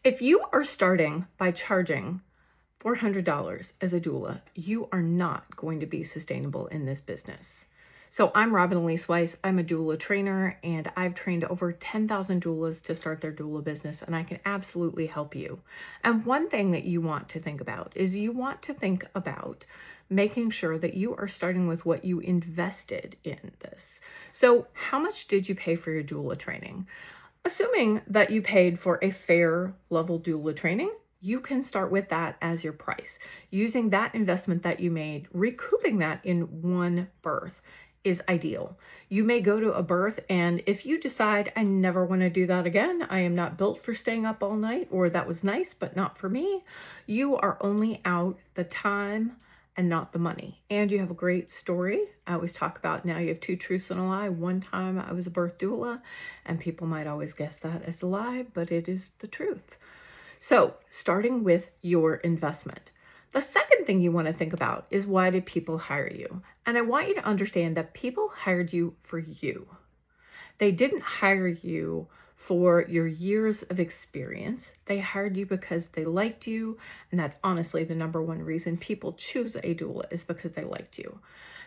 If you are starting by charging $400 as a doula, you are not going to be sustainable in this business. So I'm Robin Elise Weiss. I'm a doula trainer, and I've trained over 10,000 doulas to start their doula business, and I can absolutely help you. And one thing that you want to think about is you want to think about making sure that you are starting with what you invested in this. So how much did you pay for your doula training? Assuming that you paid for a fair level doula training, you can start with that as your price. Using that investment that you made, recouping that in one birth is ideal. You may go to a birth, and if you decide, I never want to do that again, I am not built for staying up all night, or that was nice, but not for me, you are only out the time and not the money. And you have a great story. I always talk about now you have two truths and a lie. One time I was a birth doula, and people might always guess that as a lie, but it is the truth. So starting with your investment. The second thing you want to think about is, why did people hire you? And I want you to understand that people hired you for you. They didn't hire you for your years of experience. They hired you because they liked you. And that's honestly the number one reason people choose a doula, is because they liked you.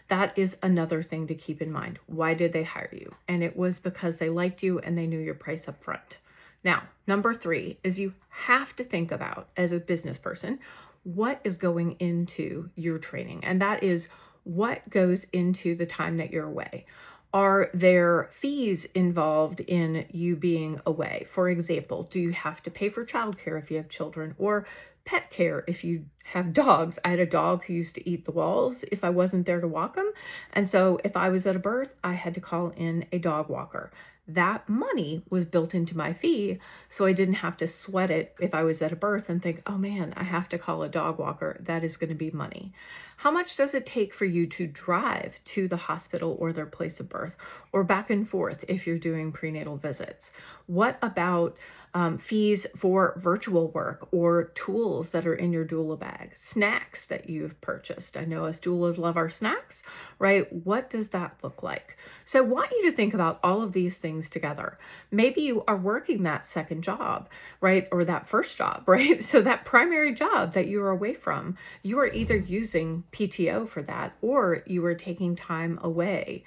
That is another thing to keep in mind. Why did they hire you? And it was because they liked you and they knew your price up front. Now, number 3 is you have to think about, as a business person, what is going into your training. And that is what goes into the time that you're away. Are there fees involved in you being away? For example, do you have to pay for childcare if you have children, or pet care if you have dogs? I had a dog who used to eat the walls if I wasn't there to walk him. And so if I was at a birth, I had to call in a dog walker. That money was built into my fee, so I didn't have to sweat it if I was at a birth and think, oh man, I have to call a dog walker. That is going to be money. How much does it take for you to drive to the hospital or their place of birth, or back and forth if you're doing prenatal visits? What about fees for virtual work, or tools that are in your doula bag, snacks that you've purchased? I know us doulas love our snacks, right? What does that look like? So I want you to think about all of these things together. Maybe you are working that second job, right? Or that first job, right? So that primary job that you are away from, you are either using PTO for that, or you are taking time away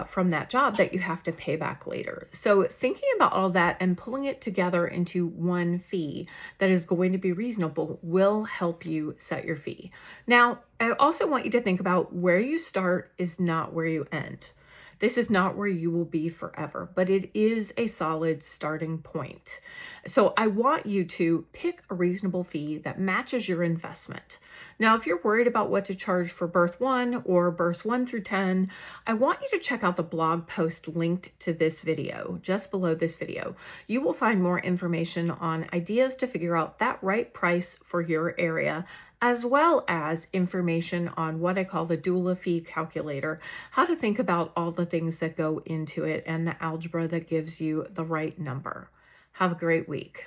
from that job that you have to pay back later. So thinking about all that and pulling it together into one fee that is going to be reasonable will help you set your fee. Now, I also want you to think about, where you start is not where you end. This is not where you will be forever, but it is a solid starting point. So I want you to pick a reasonable fee that matches your investment. Now, if you're worried about what to charge for birth 1 or births 1 through 10, I want you to check out the blog post linked to this video, just below this video. You will find more information on ideas to figure out that right price for your area, as well as information on what I call the doula fee calculator, how to think about all the things that go into it, and the algebra that gives you the right number. Have a great week.